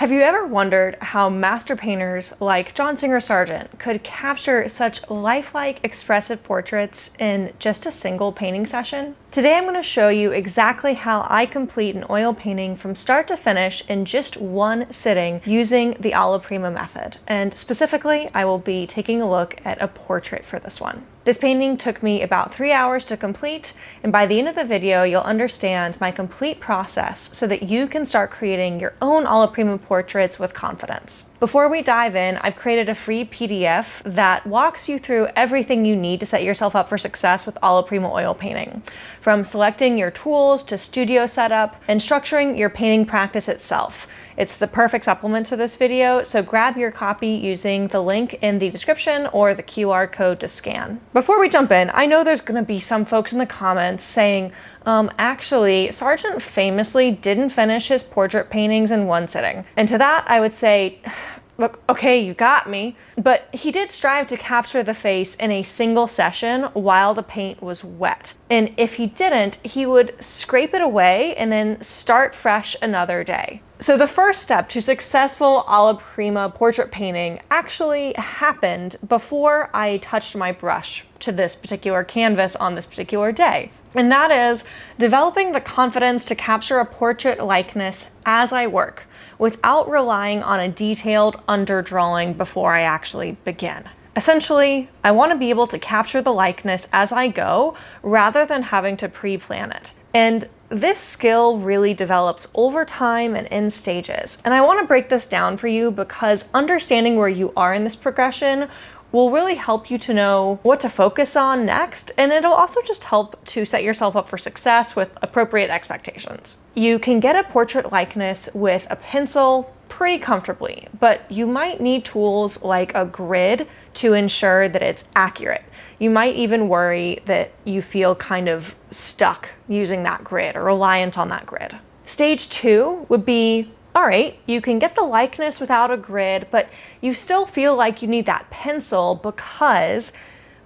Have you ever wondered how master painters like John Singer Sargent could capture such lifelike, expressive portraits in just a single painting session? Today I'm going to show you exactly how I complete an oil painting from start to finish in just one sitting using the Alla Prima method. And specifically, I will be taking a look at a portrait for this one. This painting took me about 3 hours to complete, and by the end of the video, you'll understand my complete process so that you can start creating your own Alla Prima portraits with confidence. Before we dive in, I've created a free PDF that walks you through everything you need to set yourself up for success with Alla Prima oil painting, from selecting your tools to studio setup and structuring your painting practice itself. It's the perfect supplement to this video, so grab your copy using the link in the description or the QR code to scan. Before we jump in, I know there's going to be some folks in the comments saying, actually, Sargent famously didn't finish his portrait paintings in one sitting. And to that, I would say, look, okay, you got me, but he did strive to capture the face in a single session while the paint was wet. And if he didn't, he would scrape it away and then start fresh another day. So the first step to successful Alla Prima portrait painting actually happened before I touched my brush to this particular canvas on this particular day. And that is developing the confidence to capture a portrait likeness as I work, without relying on a detailed underdrawing before I actually begin. Essentially, I want to be able to capture the likeness as I go rather than having to pre-plan it. And this skill really develops over time and in stages. And I want to break this down for you because understanding where you are in this progression will really help you to know what to focus on next, and it'll also just help to set yourself up for success with appropriate expectations. You can get a portrait likeness with a pencil pretty comfortably, but you might need tools like a grid to ensure that it's accurate. You might even worry that you feel kind of stuck using that grid or reliant on that grid. Stage 2 would be, all right, you can get the likeness without a grid, but you still feel like you need that pencil because,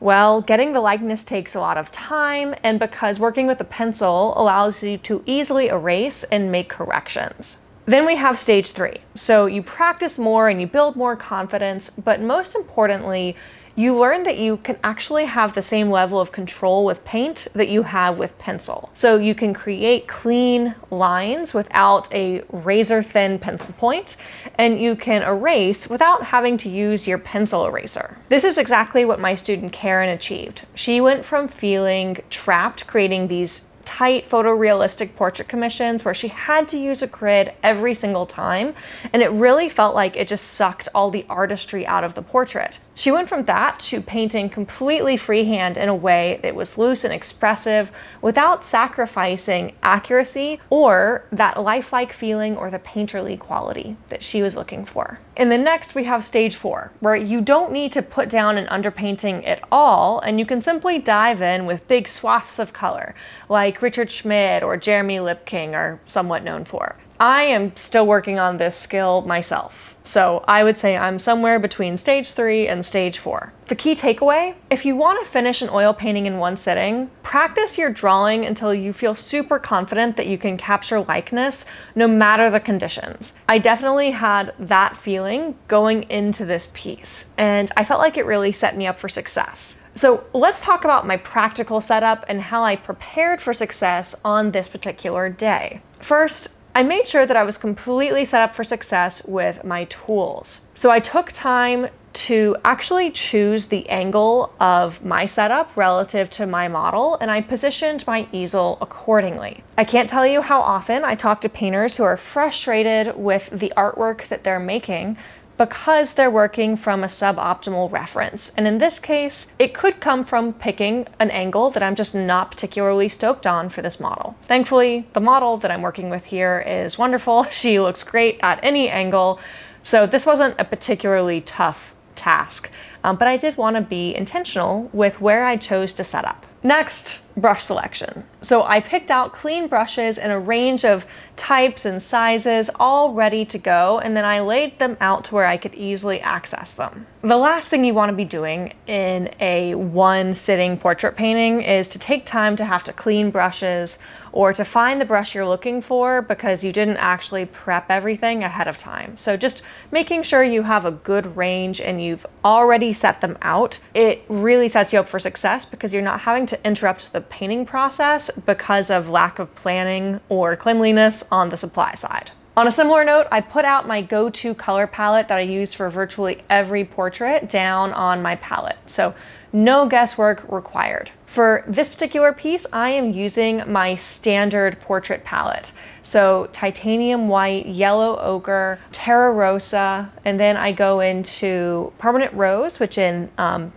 well, getting the likeness takes a lot of time, and because working with a pencil allows you to easily erase and make corrections. Then we have stage 3. So you practice more and you build more confidence, but most importantly, you learn that you can actually have the same level of control with paint that you have with pencil. So you can create clean lines without a razor thin pencil point, and you can erase without having to use your pencil eraser. This is exactly what my student Karen achieved. She went from feeling trapped creating these tight photorealistic portrait commissions where she had to use a grid every single time, and it really felt like it just sucked all the artistry out of the portrait. She went from that to painting completely freehand in a way that was loose and expressive without sacrificing accuracy or that lifelike feeling or the painterly quality that she was looking for. And then next we have stage 4, where you don't need to put down an underpainting at all, and you can simply dive in with big swaths of color, like Richard Schmid or Jeremy Lipking are somewhat known for. I am still working on this skill myself, so I would say I'm somewhere between stage 3 and stage 4. The key takeaway: if you want to finish an oil painting in one sitting, practice your drawing until you feel super confident that you can capture likeness no matter the conditions. I definitely had that feeling going into this piece, and I felt like it really set me up for success. So let's talk about my practical setup and how I prepared for success on this particular day. First, I made sure that I was completely set up for success with my tools. So I took time to actually choose the angle of my setup relative to my model, and I positioned my easel accordingly. I can't tell you how often I talk to painters who are frustrated with the artwork that they're making because they're working from a suboptimal reference. And in this case, it could come from picking an angle that I'm just not particularly stoked on for this model. Thankfully, the model that I'm working with here is wonderful. She looks great at any angle, so this wasn't a particularly tough task. But I did want to be intentional with where I chose to set up. Next, brush selection. So I picked out clean brushes in a range of types and sizes, all ready to go, and then I laid them out to where I could easily access them. The last thing you want to be doing in a one-sitting portrait painting is to take time to have to clean brushes or to find the brush you're looking for because you didn't actually prep everything ahead of time. So just making sure you have a good range and you've already set them out, it really sets you up for success because you're not having to interrupt the painting process because of lack of planning or cleanliness on the supply side. On a similar note, I put out my go-to color palette that I use for virtually every portrait down on my palette. So no guesswork required. For this particular piece, I am using my standard portrait palette. So titanium white, yellow ochre, terra rosa, and then I go into permanent rose, which in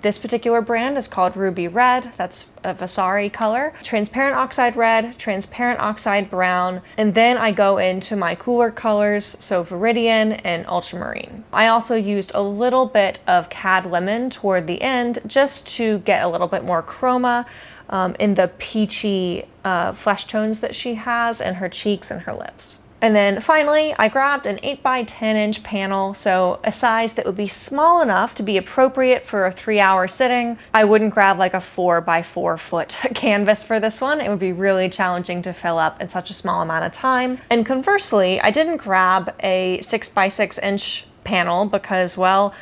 this particular brand is called ruby red. That's a Vasari color. Transparent oxide red, transparent oxide brown, and then I go into my cooler colors, so viridian and ultramarine. I also used a little bit of cad lemon toward the end just to get a little bit more chroma in the peachy flesh tones that she has in her cheeks and her lips. And then finally, I grabbed an 8x10" panel, so a size that would be small enough to be appropriate for a 3-hour sitting. I wouldn't grab like a 4x4 foot canvas for this one. It would be really challenging to fill up in such a small amount of time. And conversely, I didn't grab a 6x6" panel because, well,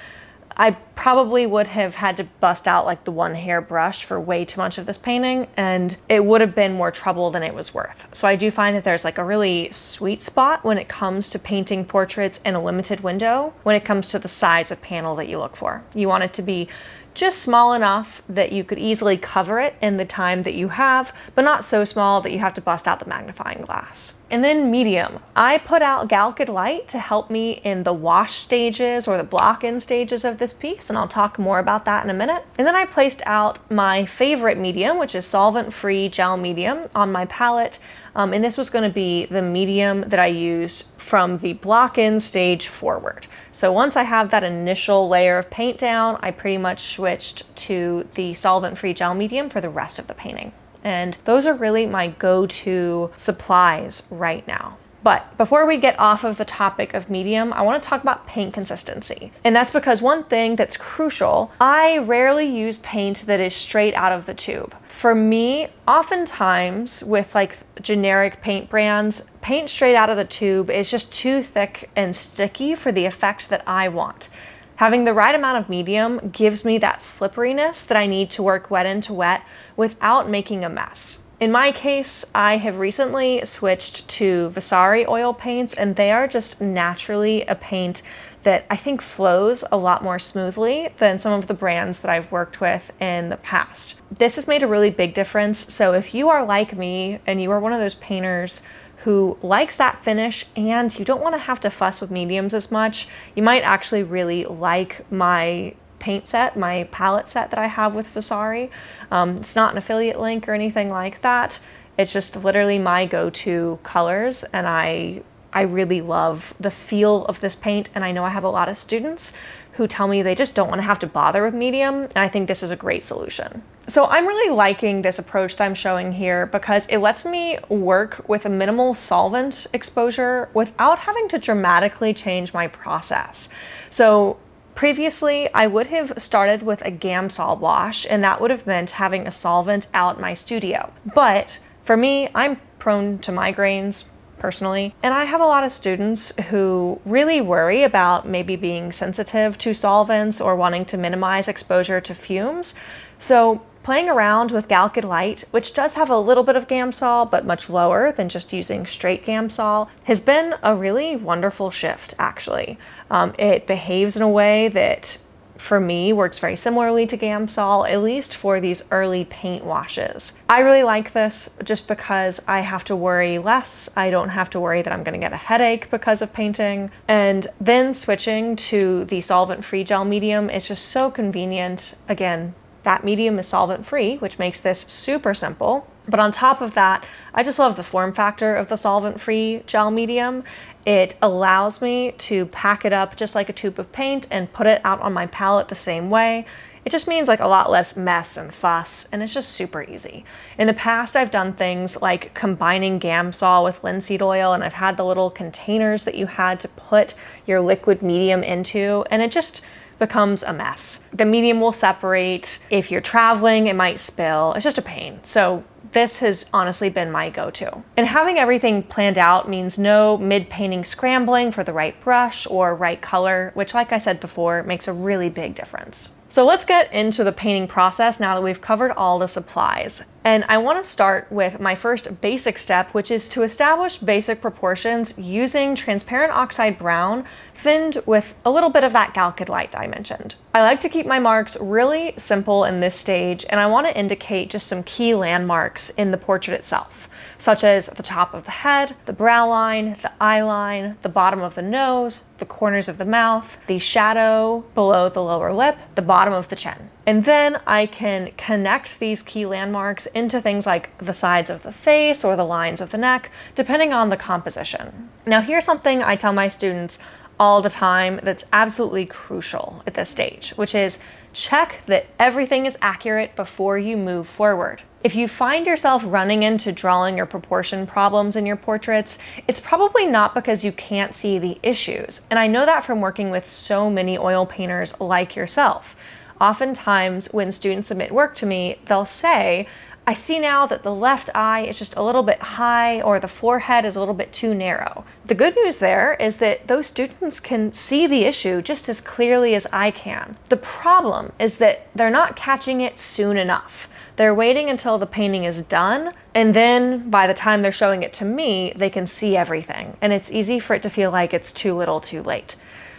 I probably would have had to bust out like the one hair brush for way too much of this painting, and it would have been more trouble than it was worth. So I do find that there's like a really sweet spot when it comes to painting portraits in a limited window when it comes to the size of panel that you look for. You want it to be just small enough that you could easily cover it in the time that you have, but not so small that you have to bust out the magnifying glass. And then medium. I put out Galkid Light to help me in the wash stages or the block-in stages of this piece, and I'll talk more about that in a minute. And then I placed out my favorite medium, which is solvent-free gel medium, on my palette. And this was going to be the medium that I used from the block-in stage forward. So once I have that initial layer of paint down, I pretty much switched to the solvent-free gel medium for the rest of the painting. And those are really my go-to supplies right now. But before we get off of the topic of medium, I want to talk about paint consistency. And that's because one thing that's crucial, I rarely use paint that is straight out of the tube. For me, oftentimes with like generic paint brands, paint straight out of the tube is just too thick and sticky for the effect that I want. Having the right amount of medium gives me that slipperiness that I need to work wet into wet without making a mess. In my case, I have recently switched to Vasari oil paints, and they are just naturally a paint that I think flows a lot more smoothly than some of the brands that I've worked with in the past. This has made a really big difference, so if you are like me and you are one of those painters who likes that finish and you don't want to have to fuss with mediums as much, you might actually really like my paint set, my palette set that I have with Vasari. It's not an affiliate link or anything like that. It's just literally my go-to colors, and I really love the feel of this paint, and I know I have a lot of students who tell me they just don't want to have to bother with medium, and I think this is a great solution. So I'm really liking this approach that I'm showing here because it lets me work with a minimal solvent exposure without having to dramatically change my process. So previously, I would have started with a Gamsol wash, and that would have meant having a solvent out in my studio. But for me, I'm prone to migraines personally, and I have a lot of students who really worry about maybe being sensitive to solvents or wanting to minimize exposure to fumes. So playing around with Galkid Light, which does have a little bit of Gamsol, but much lower than just using straight Gamsol, has been a really wonderful shift, actually. It behaves in a way that, for me, works very similarly to Gamsol, at least for these early paint washes. I really like this just because I have to worry less. I don't have to worry that I'm going to get a headache because of painting. And then switching to the solvent-free gel medium is just so convenient. Again, that medium is solvent-free, which makes this super simple. But on top of that, I just love the form factor of the solvent-free gel medium. It allows me to pack it up just like a tube of paint and put it out on my palette the same way. It just means like a lot less mess and fuss, and it's just super easy. In the past, I've done things like combining Gamsol with linseed oil, and I've had the little containers that you had to put your liquid medium into, and it just becomes a mess. The medium will separate. If you're traveling, it might spill. It's just a pain. So this has honestly been my go-to. And having everything planned out means no mid-painting scrambling for the right brush or right color, which, like I said before, makes a really big difference. So let's get into the painting process now that we've covered all the supplies. And I want to start with my first basic step, which is to establish basic proportions using transparent oxide brown thinned with a little bit of that Galkid light that I mentioned. I like to keep my marks really simple in this stage, and I want to indicate just some key landmarks in the portrait itself, such as the top of the head, the brow line, the eye line, the bottom of the nose, the corners of the mouth, the shadow below the lower lip, the bottom of the chin. And then I can connect these key landmarks into things like the sides of the face or the lines of the neck, depending on the composition. Now, here's something I tell my students all the time that's absolutely crucial at this stage, which is check that everything is accurate before you move forward. If you find yourself running into drawing or proportion problems in your portraits, it's probably not because you can't see the issues. And I know that from working with so many oil painters like yourself. Oftentimes when students submit work to me, they'll say, I see now that the left eye is just a little bit high or the forehead is a little bit too narrow. The good news there is that those students can see the issue just as clearly as I can. The problem is that they're not catching it soon enough. They're waiting until the painting is done, and then by the time they're showing it to me, they can see everything. And it's easy for it to feel like it's too little too late.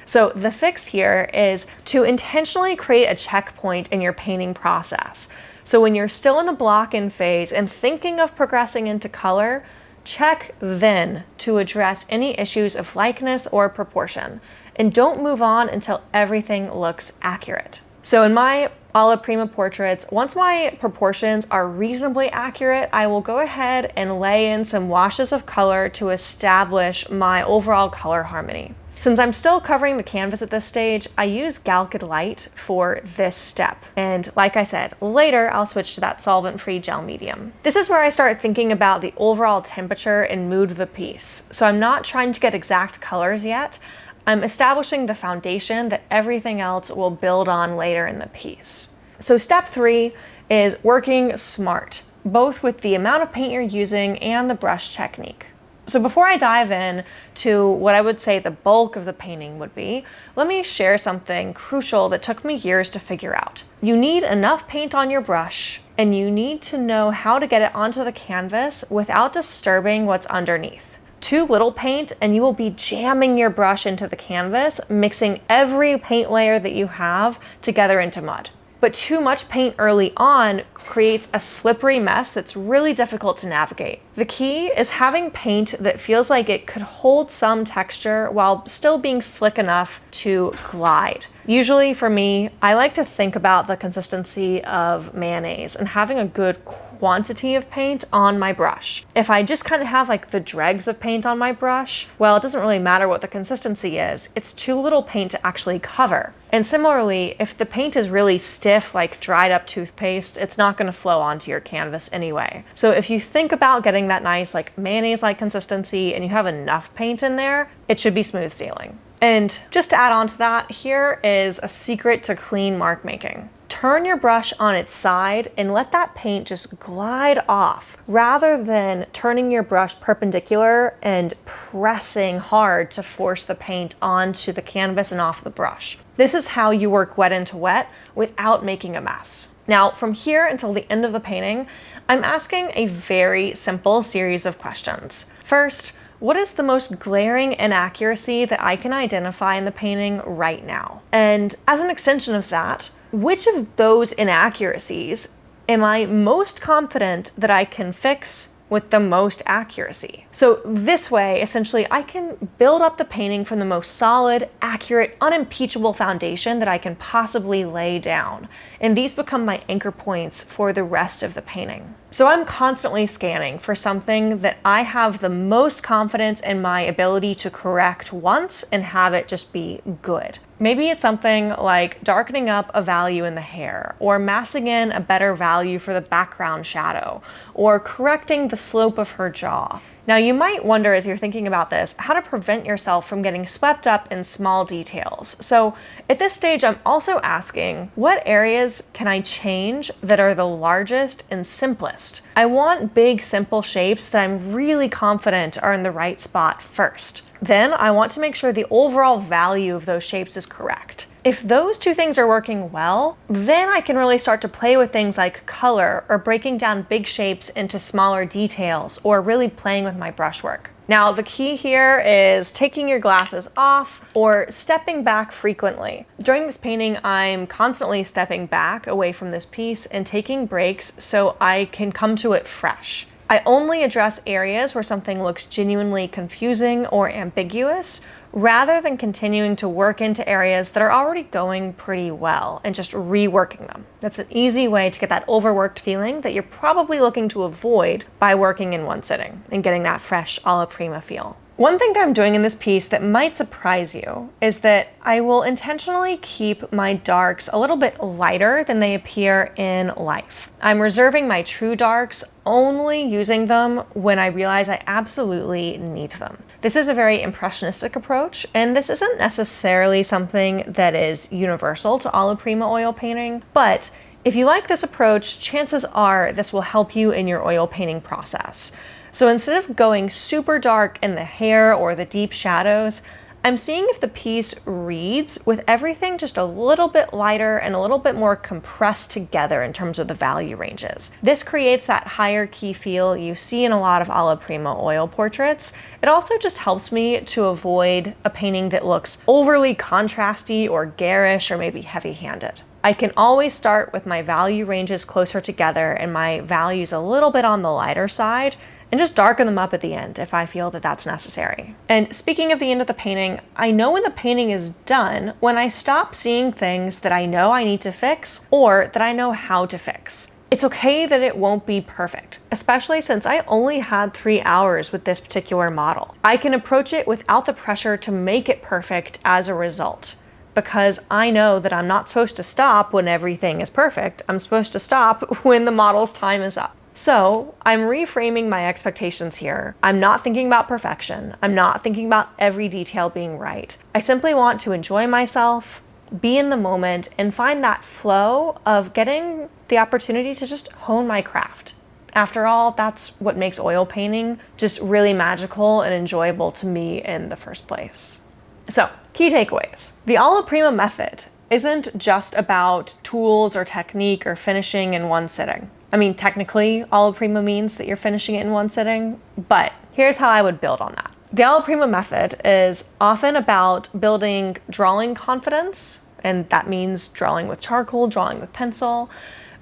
So the fix here is to intentionally create a checkpoint in your painting process. So when you're still in the block-in phase and thinking of progressing into color, check then to address any issues of likeness or proportion. And don't move on until everything looks accurate. So in my Alla Prima portraits, once my proportions are reasonably accurate, I will go ahead and lay in some washes of color to establish my overall color harmony. Since I'm still covering the canvas at this stage, I use Galkid light for this step. And like I said, later I'll switch to that solvent-free gel medium. This is where I start thinking about the overall temperature and mood of the piece. So I'm not trying to get exact colors yet. I'm establishing the foundation that everything else will build on later in the piece. So step 3 is working smart, both with the amount of paint you're using and the brush technique. So before I dive in to what I would say the bulk of the painting would be, let me share something crucial that took me years to figure out. You need enough paint on your brush, and you need to know how to get it onto the canvas without disturbing what's underneath. Too little paint and you will be jamming your brush into the canvas, mixing every paint layer that you have together into mud. But too much paint early on creates a slippery mess that's really difficult to navigate. The key is having paint that feels like it could hold some texture while still being slick enough to glide. Usually for me, I like to think about the consistency of mayonnaise and having a good quantity of paint on my brush. If I just kind of have like the dregs of paint on my brush, well, it doesn't really matter what the consistency is. It's too little paint to actually cover. And similarly, if the paint is really stiff, like dried up toothpaste, it's not going to flow onto your canvas anyway. So if you think about getting that nice like mayonnaise-like consistency and you have enough paint in there, it should be smooth sailing. And just to add on to that, here is a secret to clean mark making. Turn your brush on its side and let that paint just glide off rather than turning your brush perpendicular and pressing hard to force the paint onto the canvas and off the brush. This is how you work wet into wet without making a mess. Now, from here until the end of the painting, I'm asking a very simple series of questions. First, what is the most glaring inaccuracy that I can identify in the painting right now? And as an extension of that, which of those inaccuracies am I most confident that I can fix with the most accuracy? So this way, essentially, I can build up the painting from the most solid, accurate, unimpeachable foundation that I can possibly lay down. And these become my anchor points for the rest of the painting. So I'm constantly scanning for something that I have the most confidence in my ability to correct once and have it just be good. Maybe it's something like darkening up a value in the hair, or massing in a better value for the background shadow, or correcting the slope of her jaw. Now, you might wonder as you're thinking about this, how to prevent yourself from getting swept up in small details. So at this stage, I'm also asking, what areas can I change that are the largest and simplest? I want big, simple shapes that I'm really confident are in the right spot first. Then I want to make sure the overall value of those shapes is correct. If those two things are working well, then I can really start to play with things like color or breaking down big shapes into smaller details or really playing with my brushwork. Now, the key here is taking your glasses off or stepping back frequently. During this painting, I'm constantly stepping back away from this piece and taking breaks so I can come to it fresh. I only address areas where something looks genuinely confusing or ambiguous, rather than continuing to work into areas that are already going pretty well and just reworking them. That's an easy way to get that overworked feeling that you're probably looking to avoid by working in one sitting and getting that fresh Alla Prima feel. One thing that I'm doing in this piece that might surprise you is that I will intentionally keep my darks a little bit lighter than they appear in life. I'm reserving my true darks, only using them when I realize I absolutely need them. This is a very impressionistic approach, and this isn't necessarily something that is universal to Alla Prima oil painting, but if you like this approach, chances are this will help you in your oil painting process. So instead of going super dark in the hair or the deep shadows, I'm seeing if the piece reads with everything just a little bit lighter and a little bit more compressed together in terms of the value ranges. This creates that higher key feel you see in a lot of Alla Prima oil portraits. It also just helps me to avoid a painting that looks overly contrasty or garish or maybe heavy-handed. I can always start with my value ranges closer together and my values a little bit on the lighter side, and just darken them up at the end if I feel that that's necessary. And speaking of the end of the painting, I know when the painting is done when I stop seeing things that I know I need to fix or that I know how to fix. It's okay that it won't be perfect, especially since I only had 3 hours with this particular model. I can approach it without the pressure to make it perfect as a result, because I know that I'm not supposed to stop when everything is perfect. I'm supposed to stop when the model's time is up. So I'm reframing my expectations here. I'm not thinking about perfection. I'm not thinking about every detail being right. I simply want to enjoy myself, be in the moment, and find that flow of getting the opportunity to just hone my craft. After all, that's what makes oil painting just really magical and enjoyable to me in the first place. So, key takeaways. The Alla Prima method isn't just about tools or technique or finishing in one sitting. I mean, technically, Alla Prima means that you're finishing it in one sitting, but here's how I would build on that. The Alla Prima method is often about building drawing confidence, and that means drawing with charcoal, drawing with pencil,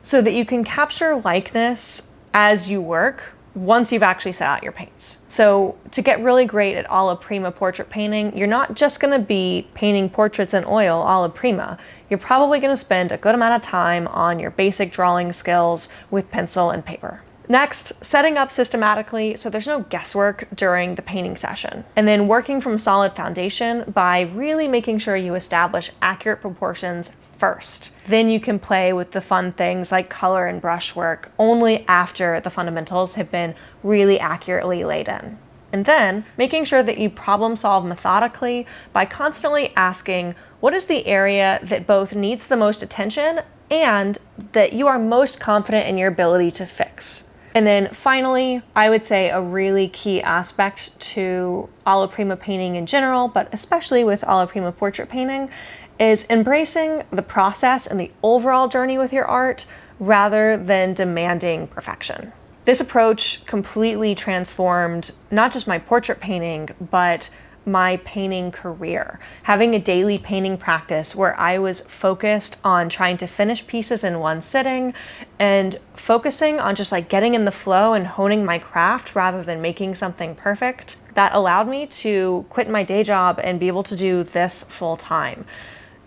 so that you can capture likeness as you work once you've actually set out your paints. So to get really great at Alla Prima portrait painting, you're not just gonna be painting portraits in oil Alla Prima. You're probably gonna spend a good amount of time on your basic drawing skills with pencil and paper. Next, setting up systematically so there's no guesswork during the painting session. And then working from solid foundation by really making sure you establish accurate proportions first. Then you can play with the fun things like color and brushwork only after the fundamentals have been really accurately laid in. And then making sure that you problem solve methodically by constantly asking, what is the area that both needs the most attention and that you are most confident in your ability to fix? And then finally, I would say a really key aspect to Alla Prima painting in general, but especially with Alla Prima portrait painting, is embracing the process and the overall journey with your art rather than demanding perfection. This approach completely transformed not just my portrait painting, but my painting career. Having a daily painting practice where I was focused on trying to finish pieces in one sitting and focusing on just like getting in the flow and honing my craft rather than making something perfect, that allowed me to quit my day job and be able to do this full time.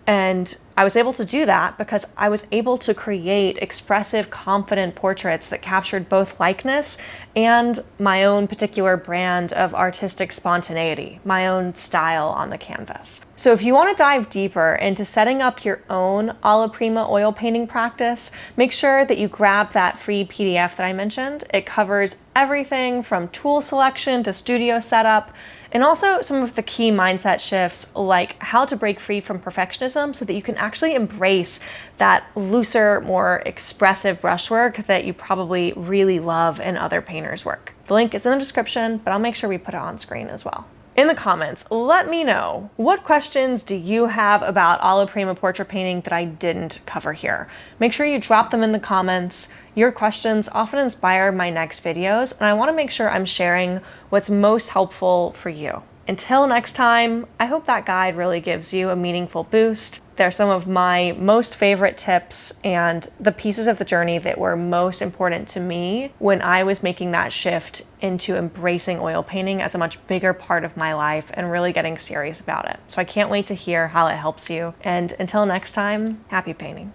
And I was able to do that because I was able to create expressive, confident portraits that captured both likeness and my own particular brand of artistic spontaneity, my own style on the canvas. So if you want to dive deeper into setting up your own Alla Prima oil painting practice, make sure that you grab that free PDF that I mentioned. It covers everything from tool selection to studio setup, and also some of the key mindset shifts, like how to break free from perfectionism so that you can actually embrace that looser, more expressive brushwork that you probably really love in other painters' work. The link is in the description, but I'll make sure we put it on screen as well. In the comments, let me know, what questions do you have about Alla Prima portrait painting that I didn't cover here? Make sure you drop them in the comments. Your questions often inspire my next videos, and I want to make sure I'm sharing what's most helpful for you. Until next time, I hope that guide really gives you a meaningful boost. They're some of my most favorite tips and the pieces of the journey that were most important to me when I was making that shift into embracing oil painting as a much bigger part of my life and really getting serious about it. So I can't wait to hear how it helps you. And until next time, happy painting.